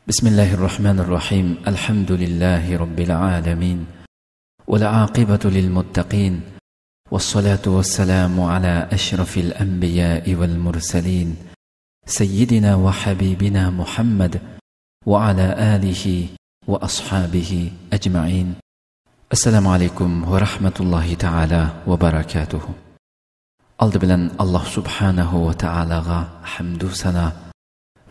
بسم الله الرحمن الرحيم الحمد لله رب العالمين والعاقبة للمتقين والصلاة والسلام على أشرف الأنبياء والمرسلين سيدنا وحبيبنا محمد وعلى آله وأصحابه أجمعين السلام عليكم ورحمة الله تعالى وبركاته Aldı bilen Allah subhanahu ve ta'alaga hamdu sana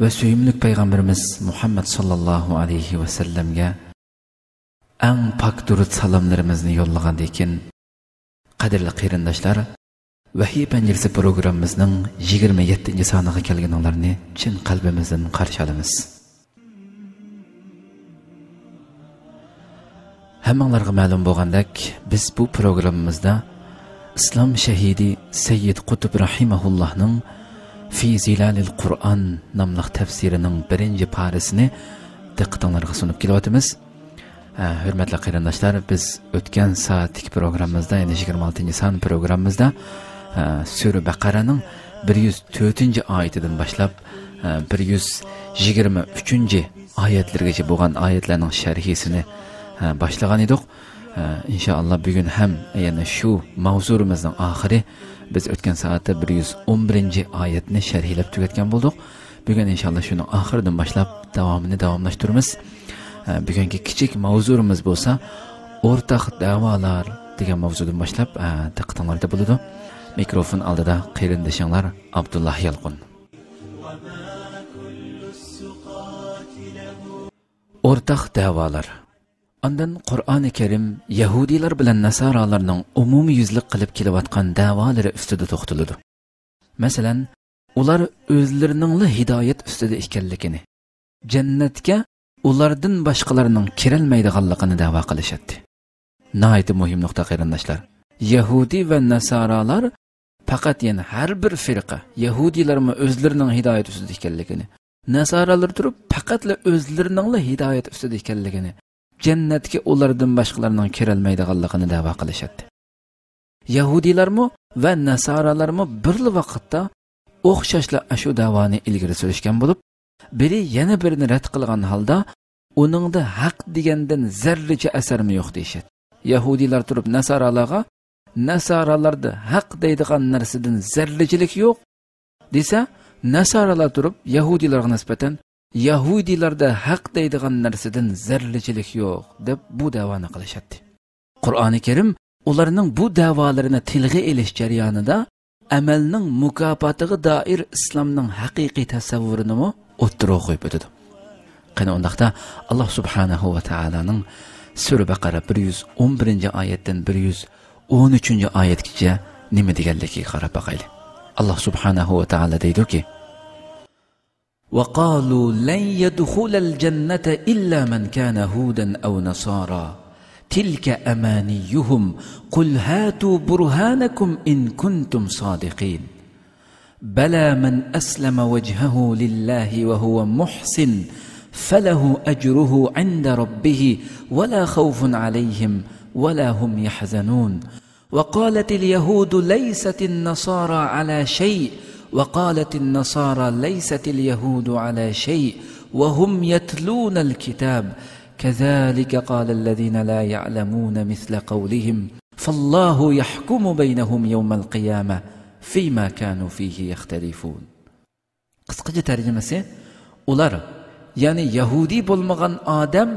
ve süyümlük Peygamberimiz Muhammed sallallahu aleyhi ve sellemge en pak durut salamlarımızını yollagan dekin. Qadirli qeyrindaşlar, Vahiy Penceresi programımızın 27. sanaga kelgeninglarni chin qalbimizdan qarshi olamiz. Hammanglarga ma'lum bo'lgandek, biz bu programmamizda İslam şehidi Seyyid Qutb rahimahullohning Fi Zilalil Qur'an namli tafsirining birinchi parisini diqqatingizga sunib kelyapmiz. Hürmetli qarindoshlar, biz o'tgan soatlik programmamizda, ya'ni 26 son programmamizda Sura Baqaraning 104-oyatidan boshlab 123-oyatlargacha bo'lgan oyatlarning sharhisini boshlagan edik. İnşallah bugün hem yani şu mavzumuzning oxiri biz o'tgan soatda 111-oyatni sharhlab tugatgan bo'ldik. Bugun inshaalloh shuni oxiridan boshlab davomlashtiramiz. Bugungi kichik mavzumuz bo'lsa, o'rtaq da'volar degan mavzudan boshlab diqqatingizda bo'ladi. Mikrofon oldida qarindoshlar Abdullah Yalqun. O'rtaq da'volar. Ondan Qur'oni Karim Yahudilar bilan Nasoralarning umumiy yuzlik qilib kelayotgan da'volari ustida to'xtaladi. Masalan, ular o'zlarining hidoyat ustida ekanligini, jannatga ulardan boshqalarning kirolmaydiganligini da'vo qilishadi. Nihoyat muhim nuqta qarindoshlar. Yahudi va Nasoralar faqat yana har bir firqa, Yahudilarmi o'zlarining hidoyat ustida ekanligini, Nasoralar turib faqatla o'zlarining hidoyat ustida ekanligini, jannatga ulardan boshqalarning kirolmaydiganligini da'vo qilishadi. Yahudilarmi va Nasoralarmi bir vaqtda o'xshashla shu da'voni ilgari surishgan bo'lib, biri yana birini rad qilgan holda uningda haq degandan zarracha asarmi yo'q deyshadi. Yahudilar turib Nasoralarga, Nasoralarda haq deydigan narsadan zarrachilik yo'q desa, Nasoralar turib Yahudilarga nisbatan Yahudilarda haq deydigan narsadan zarrachilik yo'q deb bu da'voni qilishadi. Qur'oni Karim ularning bu da'volarini tilga elish jarayonida amalning mukofotiga doir islomning haqiqiy tasavvurini o'ttirib qo'yib o'tadi. Qani undaqda Alloh subhanahu va taolaning Sura Baqara 111-oyatdan 113-oyatgacha nima deganligiga qarab boqaylik. Alloh subhanahu va taolo deydi-ki: وقالوا لن يدخل الجنة إلا من كان هودا أو نصارى تلك أمانيهم قل هاتوا برهانكم إن كنتم صادقين بلى من أسلم وجهه لله وهو محسن فله أجره عند ربه ولا خوف عليهم ولا هم يحزنون وقالت اليهود ليست النصارى على شيء وقالت النصارى ليست اليهود على شيء وهم يتلون الكتاب كذلك قال الذين لا يعلمون مثل قولهم فالله يحكم بينهم يوم القيامة فيما كانوا فيه يختلفون. Qısqaca tercümesi, ular yani Yahudi bo'lmagan odam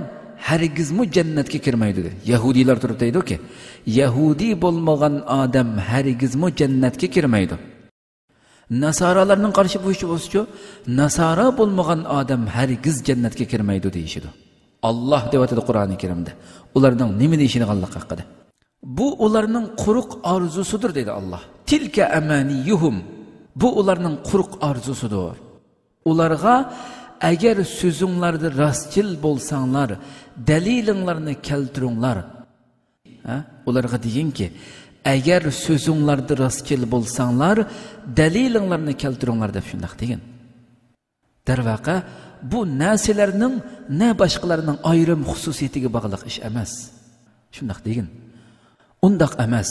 hargizmi jannatga kirmaydi dedi. Yahudilar turib deydi-ki, Yahudi bo'lmagan odam hargizmi jannatga kirmaydi. Nasoralarning qarshi bu ish bo'lsa-chi, Nasara bo'lmagan odam hargiz jannatga kirmaydi deyishidi. Alloh deyotdi Qur'oni Karimda. Ularning nima deyishini Alloh haqida. Bu ularning quruq orzusidir dedi Alloh. Tilka amaniyuhum. Bu ularning quruq orzusidir. Ularga agar so'zinglarda rostchil bo'lsanglar, dalilinglarni keltiringlar. Ularga deyinki, agar so'zinglarda rostchil bo'lsanglar, dalilinglarni keltiringlar deb shunday degan. Darvaqa bu narsalarning ne boshqalarning ayrim xususiyatiga bog'liq ish emas. Shunday degan. Undaq emas.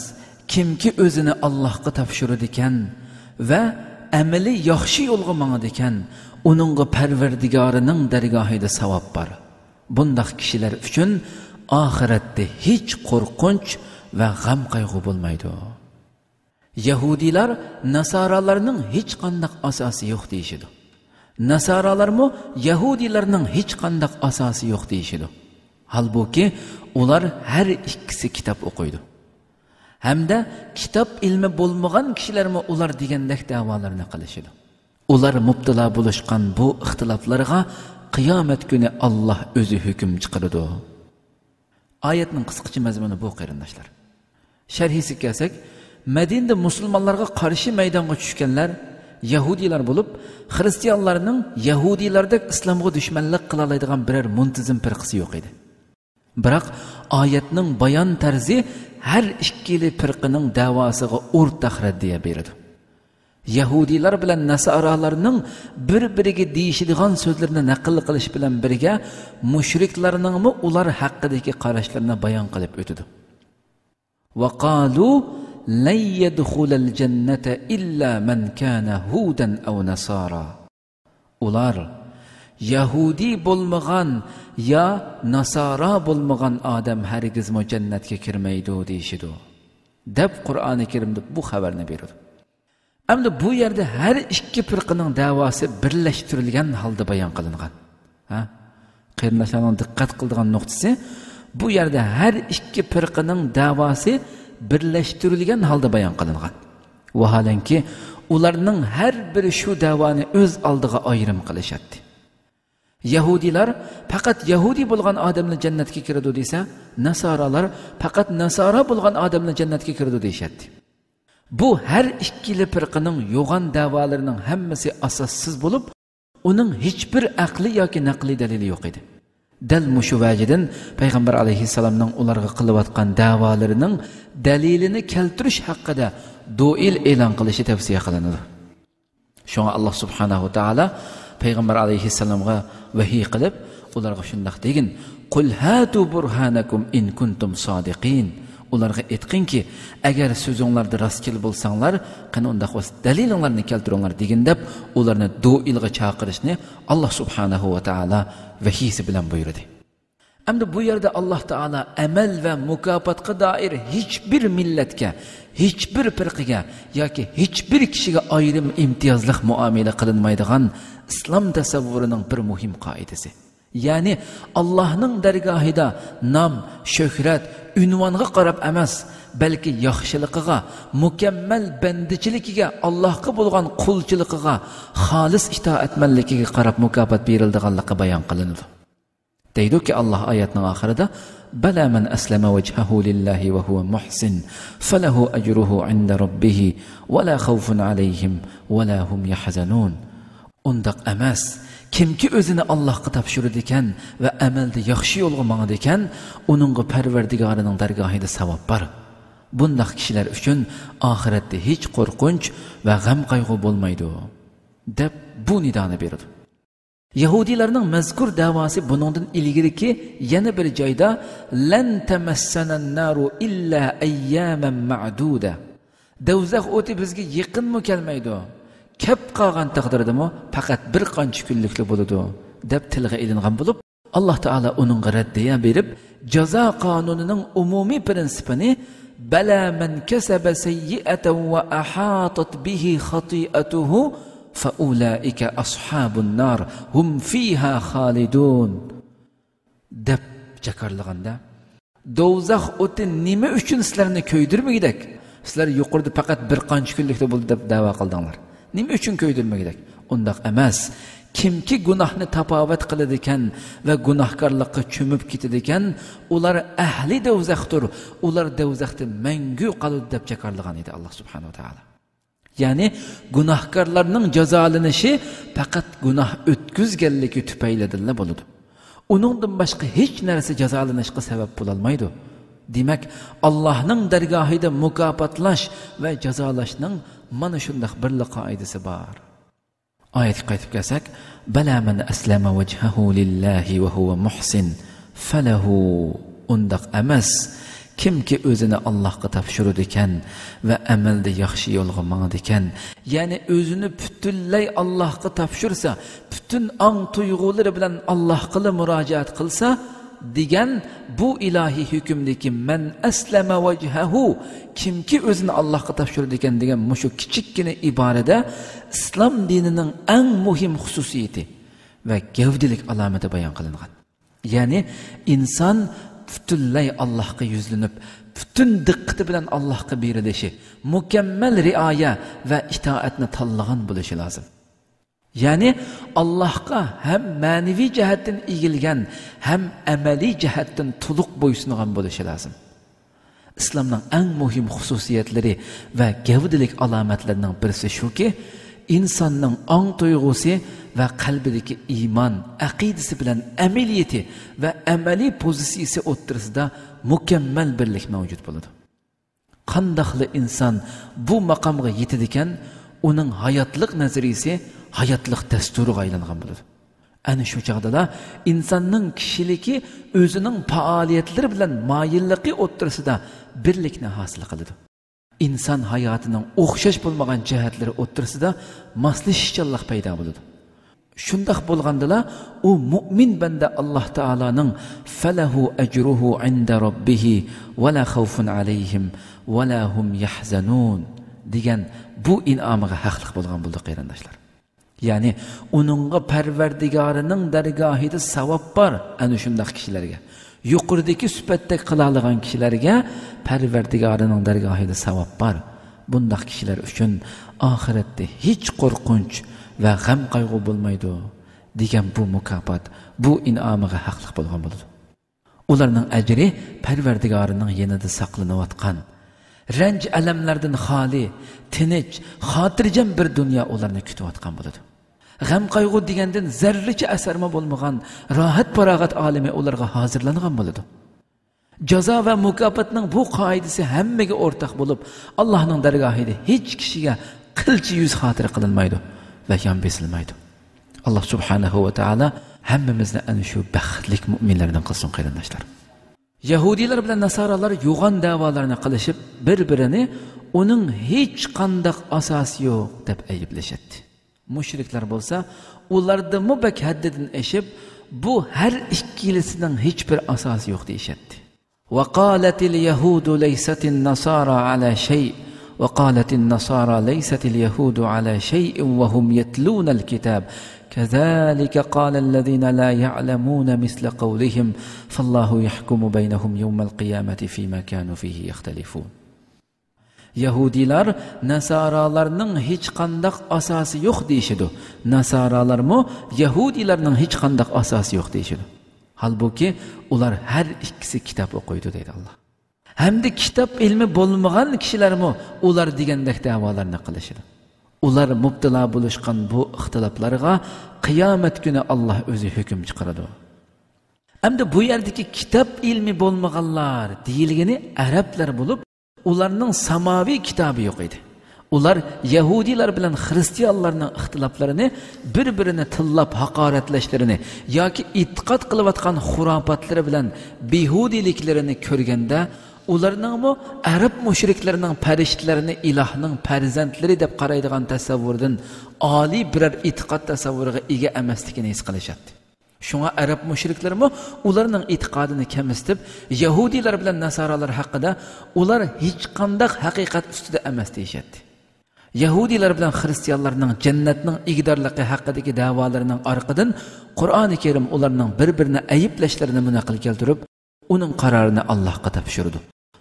Kimki o'zini Allohga topshiradi ekan va amali yaxshi yo'lga mangadi ekan, uningga Parvardigorining dargohida savob bor. Bundaq kishilar uchun oxiratda hech qo'rqinch va g'am qayg'u bo'lmaydi. Yahudilar Nasoralarning hech qanday asosi yo'q deyishidi. Nasoralarmi Yahudilarning hech qanday asosi yo'q deyishidi. Halbuki ular har ikkisi kitob o'qiydi. Hamda kitob ilmi bo'lmagan kishilarmi ular degandek da'volarni qilishidi. Ular mubtalo bo'lishgan bu ixtiloflarga qiyomat kuni Alloh o'zi hukm chiqaradi. Oyatning qisqacha mazmuni bu qarindoshlar. Sharhisi kelsak, Madinada musulmonlarga qarshi maydonga tushganlar Yahudilar bo'lib, xristianlarning Yahudilardek islomga dushmanlik qila oladigan biror muntazam firqasi yo'q edi. Biroq oyatning bayon tarzi har ikkili firqaning da'vosiga o'rtaq raddiya beradi. Yahudilar bilan Nasoralarning bir-biriga deyishadigan so'zlarini naql qilish bilan birga mushriklarningmi ular haqidagi qarashlarini bayon qilib o'tdi. Va qalu lan yadkhulal jannata illa man kana hudan aw nasara. Ular Yahudi bo'lmagan ya Nasara bo'lmagan odam hargiz jannatga kirmaydi deyshidi. Deb Qur'oni Karimda bu xabarni beradi. Endi bu yerda har ikki firqaning da'vosi birlashtirilgan holda bayon qilingan. Qarindoshlarning diqqat qiladigan nuqtasi bu yerda har ikki firqaning da'vosi birlashtirilgan holda bayon qilingan. Vaholanki ularning har biri shu da'voni o'z oldiga ayrim qilishadi. Yahudilar faqat Yahudi bo'lgan odamlar jannatga kiradi desa, Nasoralar faqat Nasara bo'lgan odamlar jannatga kiradi deyshadi. Bu har ikkili firqaning yo'g'on da'volarining hammasi asossiz bo'lib, uning hech bir aqli yoki naqli dalili yo'q edi. Dal mushu vajidan payg'ambar alayhissalomning ularga qilayotgan da'volarining dalilini keltirish haqida do'il e'lon qilishi tavsiya qilinadi. Shunga Alloh subhanahu va taolo payg'ambar alayhissalomga vahiy qilib, ularga shunday degin: "Qul hatu burhanakum in kuntum sodiqin." Ularga aytqinki, agar so'zinglarda rostchil bo'lsanglar, qani unda dalilinglarni keltiringlar degan deb ularni do'ilga chaqirishni Alloh subhanahu va taolo vahiysi bilan buyurdi. Endi bu yerda Alloh taolo amal va mukofotga doir hech bir millatga, hech bir firqaga yoki hech bir kishiga ayrim imtiyozlik muomala qilinmaydigan islom tasavvurining bir muhim qoidasi. Ya'ni Allohning dargohida nom, shuhrat, unvonga qarab emas, balki yaxshiligiga, mukammal bandichiligiga, Allohga bo'lgan qulchiligiga, xolis itoatmanligiga qarab mukofot berilganligi bayon qilinadi. Deydiki Alloh oyatning oxirida: "Bala man aslama wajhahu lillahi wa huwa muhsin, falahu ajruhu 'inda rabbih wa la khawfun 'alayhim wa la hum yahzanun." Undaq emas. Kimki o'zini Allohga topshirdi ekan va amalda yaxshi yo'lga mangadi ekan, uningga Parvardigorining dargohida savob bor. Bundaq kishilar uchun oxiratda hech qo'rqinch va g'am qayg'u bo'lmaydi deb bu nidoni berdi. Yahudilarning mazkur da'vosi buningdan ilgiriki yana bir joyda lan tamassanan naru illa ayyaman ma'duda. Dovzax o'ti bizga yaqinmi kelmaydi. Kep qolgan taqdirdami faqat bir qancha kunlikli bo'ladi deb tilga ilingan bo'lib, Alloh taolo uning raddiya berib, jazo qonunining umumiy prinsipini bala man kasaba sayyi'atan wa ahatat bihi khati'atuhu fa ulaika ashabun nar hum fiha khalidun deb jakarlaganda, dovzax o'ti nima uchun sizlarni ko'ydirmaydik? Sizlar yuqorida faqat bir qancha kunlikli bo'ldi deb da'vo qildinglar. Nima uchun ko'ydirmagidak? Undaq emas. Kimki gunohni tapovat qiladi ekan va gunohkorlikqa cho'mib ketadi ekan, ular ahli dovzaxdir. Ular dovzaxda mangu qoladi deb jakarlagan edi Alloh subhanahu va taolo. Ya'ni gunohkorlarning jazolanishi faqat gunoh o'tkazganligi tufaylidan bo'ladi. Uningdan boshqa hech narsa jazolanishga sabab bo'la olmaydi. Demak, Allohning dargohida mukofotlash va jazolashning mana shunday bir qoidasi bor. Oyatga qaytib kelsak, bala man aslama wajhahu lillahi wa huwa muhsin falahu undaq emas. kimki o'zini Allohga topshiradi ekan va amalda yaxshi yo'lga mangadi ekan, ya'ni o'zini butunlay Allohga topshirsa, butun ong tuyg'ulari bilan Allohga murojaat qilsa degan bu ilohiy hukmdagi man aslama vajhahu, kimki o'zini Allohga topshiradi ekan degan mushu kichikkina iborada islom dinining eng muhim xususiyati va gavdalik alomati bayon qilingan. Ya'ni inson butunlay Allohga yuzlanib, butun diqqati bilan Allohga berilishi, mukammal rioya va itoatni tanlagan bo'lishi lozim. Ya'ni Allohga ham ma'naviy jihatdan egilgan, ham amaliy jihatdan to'liq bo'ysungan bo'lishi lozim. Islomning eng muhim xususiyatlari va gavdalik alomatlarining birisi shuki, insonning ong tuyg'usi va qalbidagi iymon, aqidasi bilan amaliyati va amaliy pozitsiyasi o'rtasida mukammal birlik mavjud bo'ladi. Qandoqli inson bu maqomga yetadi ekan, uning hayotlik nazariyasi hayotlik dasturiga aylangan bo'ladi. Ana shu chog'da insonning kishiligi o'zining faoliyatlari bilan moyilligi o'rtasida birlikni hosil qiladi. İnsan hayatının o'xshash bo'lmagan jihatlari o'rtasida moslashishchanlik paydo bo'ladi. Shundoq bo'lgandala u mu'min banda Alloh taolaning falahu ajruhu inda robbih va la xawfun alayhim va la hum yahzanun degan bu in'omiga haqliq bo'lgan bo'ldi qarindoshlar. Ya'ni uningga Parvardigorining dargohida savob bor ana shunday kishilarga. Yuqoridagi sifatda qiladigan kishilarga Parvardigorining dargohida savob bor. Bunday kishilar uchun oxiratda hech qo'rqinch va g'am qayg'u bo'lmaydi degan bu mukofot, bu in'omiga haqliq bo'lgan bo'ladi. Ularning ajri Parvardigorining yanida saqlanayotgan, ranj alamlardan xoli, tinch, xotirjam bir dunyo ularni kutayotgan bo'ladi. G'am qayg'u degandan zarracha asarma bo'lmagan rohat farog'at olimi ularga hozirlangan bo'ladi. Jazo va mukofotning bu qoidasi hammaga o'rtaq bo'lib, Allohning dargohida hech kishiga qilchi yuz xotir qilinmaydi va yon besilmaydi. Alloh subhanahu va taolo hammamizni ana shu baxtli mu'minlardan qilsin qarindoshlar. Yahudilar bilan nasoralar yo'g'on da'volarni qilishib, bir-birini uning hech qanday asosi yo'q deb ayblashadi. Mushriklar bo'lsa, ularda mubak haddidan eshib, bu har ikkilisining hech bir asosi yo'q deyishadi. Va qalatil yahudu laysatin nasara ala shay va qalatin nasara laysatil yahudu ala shay'in wa hum yatluna al-kitab kazalika qala alladhina la ya'lamuna misla qawlihim fallahu yahkumu baynahum yawm al-qiyamati fima kanu fihi yakhtalifun. Yahudilar nasoralarning hech qanday asosi yo'q deyishadi. Nasoralarmi Yahudilarning hech qanday asosi yo'q deyishadi. Halbuki ular har ikkisi kitob o'qiydi deydi Alloh. Hamda kitob ilmi bo'lmagan kishilarmi ular degandek da'volarni qilishadi. Ular mubtalo bo'lishgan bu ixtiloflarga qiyomat kuni Alloh o'zi hukm chiqaradi. Hamda bu yerdagi kitob ilmi bo'lmaganlar deyilgani arablar bo'lib, ularning samoviy kitobi yo'q edi. Ular Yahudilar bilan xristianlarning ixtiloflarini, bir-birini tillab haqoratlashlarini yoki e'tiqod qilayotgan xurofotlar bilan behudiliklarini ko'rganda, ularningmi arab mushriklarining farishtalarini ilohning farzandlari deb qaraydigan tasavvurdan oliy biror e'tiqod tasavvuriga ega emasligini his qilishadi. Shunga arab mushriklarmi ularning e'tiqodini kamsitib, Yahudilar bilan nasoralar haqida ular hech qanday haqiqat ustida emas deyishadi. Yahudilar bilan xristianlarning jannatning igdorligi haqidagi da'volarining orqadan Qur'oni Karim ularning bir-birini ayiblashlarini munaqil keltirib, uning qarorini Allohga topshirdi.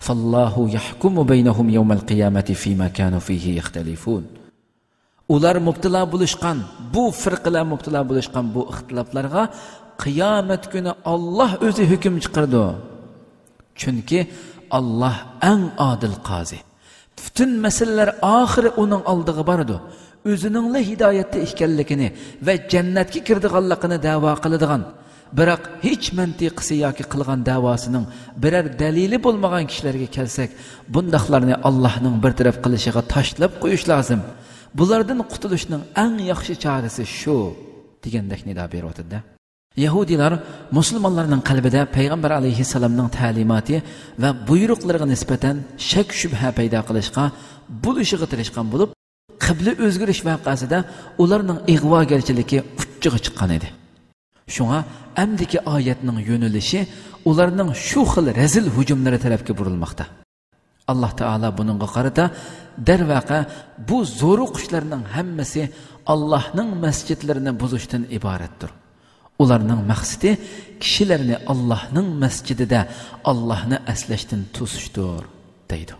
Fallahu yahkumu baynahum yawmal qiyamati fima kanu fihi yakhtalifun. Ular mubtalo bo'lishgan, bu firqalar mubtalo bo'lishgan bu ixtiloflarga qiyomat kuni Alloh o'zi hukm chiqardi. Chunki Alloh eng odil qozi. Bütün meseleler ahiri uning oldiga boradi. O'zining hidoyatda ekanligini va jannatga kirdiganligini da'vo qiladigan, biroq hech mantiqisi yoki qilgan da'vosining biror dalili bo'lmagan kishilarga kelsak, bundaqlarni Allohning bir taraf qilishiga tashlab qo'yish lozim. Bulardan qutulishning eng yaxshi chorasi shu degandek nido beryapti-da. Yahudilar musulmonlarning qalbida payg'ambar alayhissalomning ta'limoti va buyruqlariga nisbatan shak shubha paydo qilishga, bulishga tirishgan bo'lib, qibla o'zgarish voqeasida ularning ig'vogarchiligi uchiga chiqqan edi. Shunga amdiki oyatning yo'nalishi ularning shu xil razil hujumlari tarafga burilmoqda. Alloh taolo buningga qarata darvaqa bu zo'ruqishlarning hammasi Allohning masjidlarini buzishdan iboratdir. Ularning maqsadi kishilarni Allohning masjidida Allohni aslashdan to'sishdir, deydi.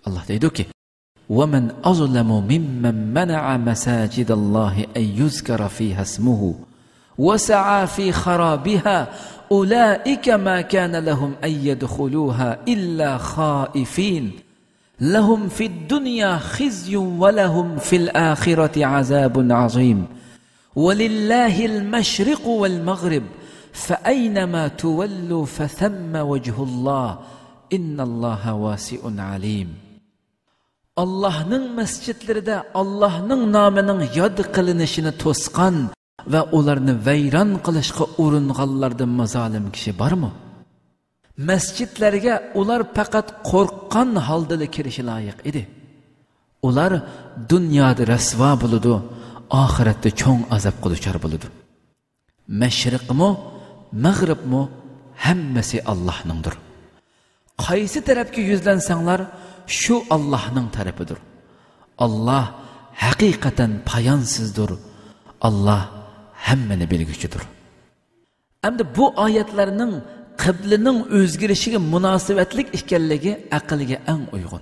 Alloh deydi-ki: وَمَنْ أَظْلَمُ مِمَّنْ مَنَعَ مَسَاجِدَ اللَّهِ أَنْ يُذْكَرَ فِيهَا اسْمُهُ وَسَعَى فِي خَرَابِهَا أُولَئِكَ مَا كَانَ لَهُمْ أَنْ يَدْخُلُوهَا إِلَّا خَائِفِينَ لَهُمْ فِي الدُّنْيَا خِزْيٌ وَلَهُمْ فِي الْآخِرَةِ عَذَابٌ عَظِيمٌ وَلِلَّهِ الْمَشْرِقُ وَالْمَغْرِبُ فَأَيْنَمَا تُوَلُّوا فَثَمَّ وَجْهُ اللَّهِ إِنَّ اللَّهَ وَاسِعٌ عَلِيمٌ. Allah'ның masjidlərində Allah'ның namının yad qılınışını tosqan və onlarını vəyran qılışqa uğrunğanlardan mazalim kişi barmı? Məscidlərə ular faqat qorqqan halda kirişi layiq idi. Ular dünyada rəsva buludu, ahirətdə çoğ azab qılışar buludu. Məşriqmi, məğribmi, həmməsi Allah'nındır. Qaysı tərəfə yüzlənsənglər, şu Allah'ның tarafıdır. Allah hakikaten payansızdır. Allah hemmeni bilgüçüdür. Hem de bu ayetlerinin kıblinin özgürüşüge münasebetlik işkenligi akılga en uygun.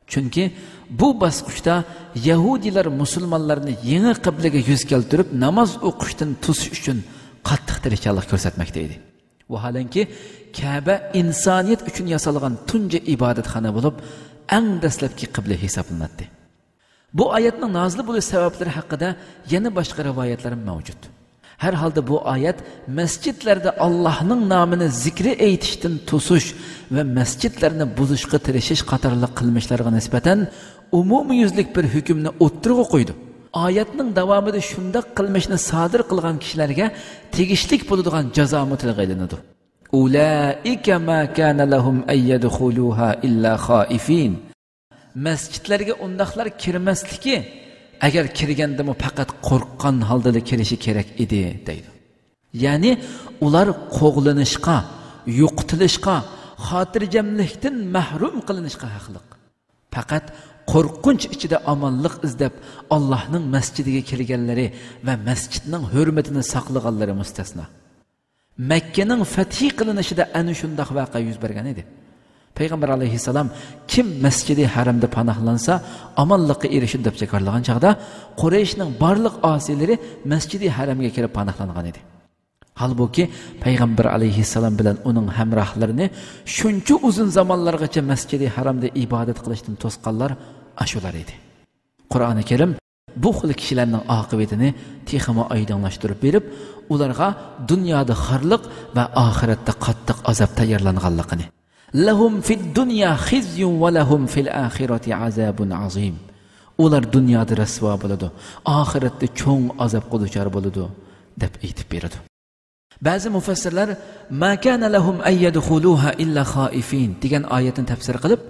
Çünkü bu basqışta Yahudiler Müslümanlarını yeni kıblege yüz keltirip namaz okuştan tutuş üçün qattiq tirikçilik ko'rsatmoqda. Vaholanki Kabe insaniyet üçün yasalgan tunca ibadetxona bo'lib, en dastlabki qibla hisoblanadi. Bu oyatning nozil bo'lish sabablari haqida yana boshqa rivoyatlar mavjud. Har holda bu oyat masjidlarda Allohning nomini zikri aytishdan to'sish va masjidlarni buzishga tirishish qatorli qilmishlarga nisbatan umumiyuzlik bir hukmni o'ttirg'a qo'ydi. Oyatning davomida shunday qilmishni sodir qilgan kishilarga tegishlik bo'ladigan jazo mutlaqaylanadi. Ulaika ma kana lahum ay yadkhuluha illa khaifin. Masjidlarga undaqlar kirmasligi, agar kirgandimi faqat qo'rqqan holda kirishi kerak edi, deydi. Ya'ni ular qo'g'lanishga, yo'qotilishga, xotirjamlikdan mahrum qilinishga haqliq. Faqat qo'rqinch ichida omonlik izlab Allohning masjidiga kelganlari va masjidning hurmatini saqlaganlari mustasno. Makkaning fathi qilinishida ana shunday voqea yuz bergan edi. Payg'ambar alayhissalom kim masjidi haramda panohlansa omonlikqa erishib deb chakarlagan chaqda Qurayshning barliq osilari masjidi haramga kelib panohlangan edi. Halbuki Payg'ambar alayhissalom bilan uning hamrohlarini shuncha uzun zamonlargacha masjidi haramda ibodat qilishdan to'sqanlar ashular edi. Qur'oni Karim bu xil kishilarning oqibatini texmo oydinlashtirib berib, ularga dunyoda xorliq va oxiratda qattiq azob tayyorlanganligini. Lahum fid dunya khizyun va lahum fil akhirati azabun azim. Ular dunyoda rasvo bo'ladi, oxiratda cho'ng azob quduchar bo'ladi deb aytib beradi. Ba'zi mufassirlar ma kana lahum ay yadkhuluha illa khaifin degan oyatni tafsir qilib,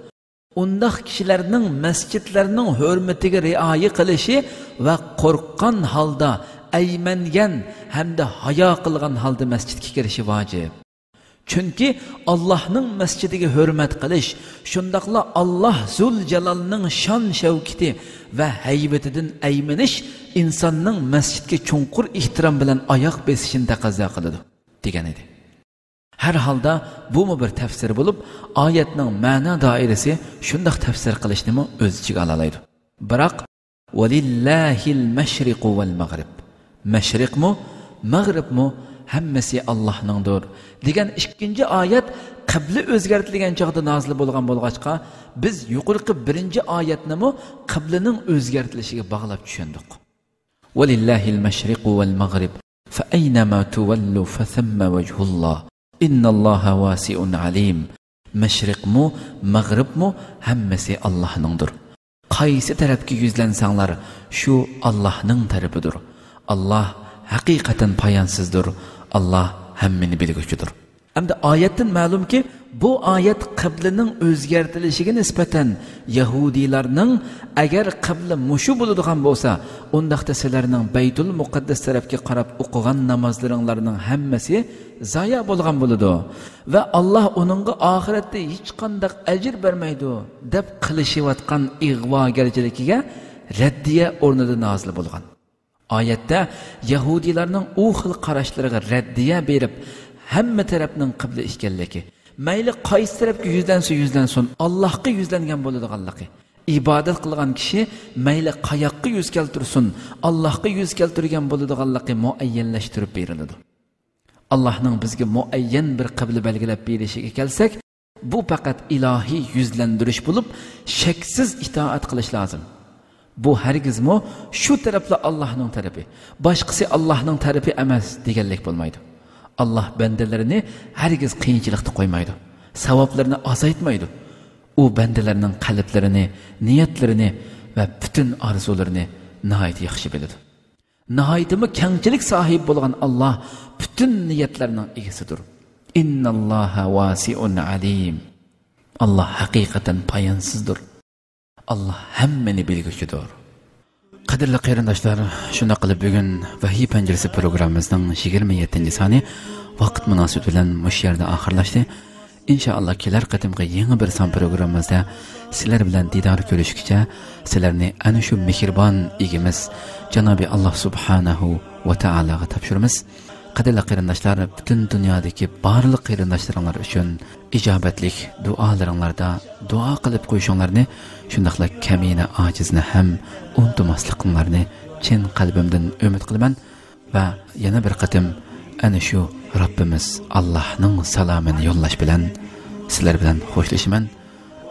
undaq kishilarning masjidlarning hurmatiga rioya qilishi va qo'rqqan holda, aymangan hamda hayo qilgan holda masjidga kirishi vojib. Chunki Allohning masjidiga hurmat qilish, shundaqla Alloh Zul Jalolning shon shavkati va haybatidan aymanish insonning masjidga chunqur ehtirom bilan oyoq besishini taqozo qiladi degan edi. Har holda bu bir tafsir bo'lib, oyatning ma'no doirasi shunday tafsir qilishni o'z ichiga oladi. Biroq valillahil mashriqu val mag'rib. Mashriqmi, mag'ribmi hammasi Allohningdir degan ikkinchi oyat qibla o'zgartirilgan chog'da nozil bo'lgan bo'lg'achqa, biz yuqorqi birinchi oyatni qiblaning o'zgartirishiga bog'lab tushundik. Valillahil mashriqu val mag'rib fa aynama tuwallu fa thamma wajhulloh innalloha wasi'un alim. Mashriqmi, mag'ribmi hammasi Allohningdir. Qaysi tarafga yuzlansanglar, shu Allohning tarafidir. Alloh haqiqatan payansizdir. Allah hammani bilguchidir. Hamda oyatdan ma'lumki, bu oyat qiblaning o'zgartirishiga nisbatan yahudiylarning agar qibla mushu bo'ladigan bo'lsa, undaqda sizlarning Baytul Muqaddas tarafga qarab o'qigan namozlaringlarning hammasi zoya bo'lgan bo'ladi va Alloh uningga oxiratda hech qanday ajr bermaydi deb qilishayotgan ig'vogarchiligiga raddiya o'rnida nozil bo'lgan. Oyatda yahudiylarning u xil qarashlariga raddiya berib, hamma tarafning qibla ekanligi, mayli qaysi tarafga yuzlansin Allohga yuzlangan bo'ladiganligi, ibodat qilgan kishi mayli qayoqqa yuz keltirsin Allohga yuz keltirgan bo'ladiganligi muayyanlashtirib beriladi. Allohning bizga muayyan bir qibla belgilab berishiga kelsak, bu faqat ilohiy yuzlantirish bo'lib, shaksiz itoat qilish lozim. Bu hargizmi shu tarafla Allohning tarafi, boshqasi Allohning tarafi emas deganlik bo'lmaydi. Allah bandalarini hargiz qiyinchilikda qo'ymaydi. Savoblarni azaytmaydi. U bandalarning qalblarini, niyatlarini va butun orzularini nihoyat yaxshi biladi. Nihoyatmi kengchilik sohibi bo'lgan Allah butun niyatlarning egasidir. Innalloha wasi'un alim. Allah haqiqatan poyansizdir. Allah hammani bilguchidir. Qadrli qarindoshlar, shuna qilib bugun Vahiy panjarasi programmamizning 27-soni vaqt munosabati bilan mush yerda oxirlashdi. Inshaalloh kelar qatimga yangi bir son programmamizda sizlar bilan didor ko'rishguncha sizlarni ana shu mehribon egimiz Janobi Alloh subhanahu va taologa topshiramiz. Qadrli qarindoshlar, butun dunyodagi barliq qarindoshlaringiz uchun ijobatlik duolaringlarda duo qilib qo'yishinglarni, shundaqla kamina ojizni ham unutmasliklarini chin qalbimdan umid qilaman va yana bir qatim ana shu Rabbimiz Allohning salomini yo'llash bilan sizlar bilan xo'shlashaman.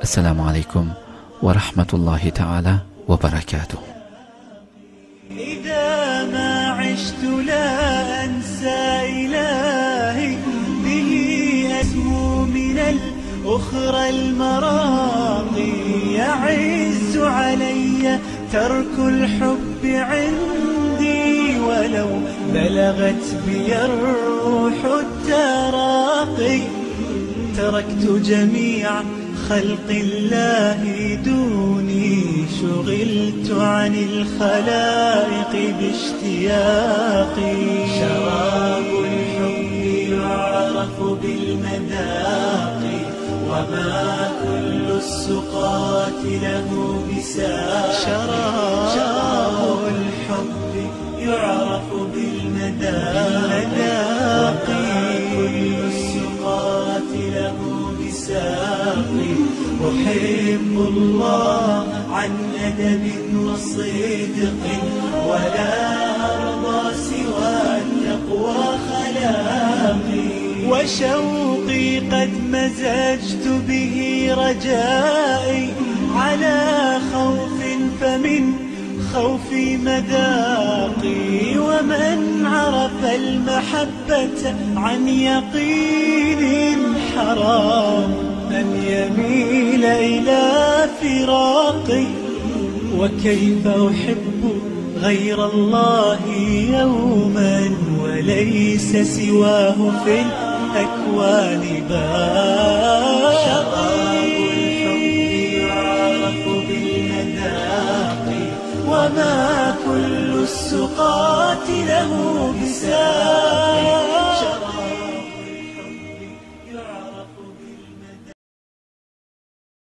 Assalomu alaykum va rahmatullohi taala va barakatuh. أخرى المراقي يعز علي ترك الحب عندي ولو بلغت بي الروح التراقي تركت جميع خلق الله دوني شغلت عن الخلائق باشتياقي شراب الحب يعرف بالمذاق وما كل السقات له بساق شراب الحب يعرف بالمذاق وما كل السقات له بساق أحب الله عن أدب وصدق ولا أرضى سوى التقوى خلاقي وشوقي قد مزجت به رجائي على خوف فمن خوفي مذاقي ومن عرف المحبة عن يقين حرام أن يميل إلى فراقي وكيف أحب غير الله يوما وليس سواه في الأكوان باقي شراب الحب يعرف بالمذاق وما كل السقات له بساق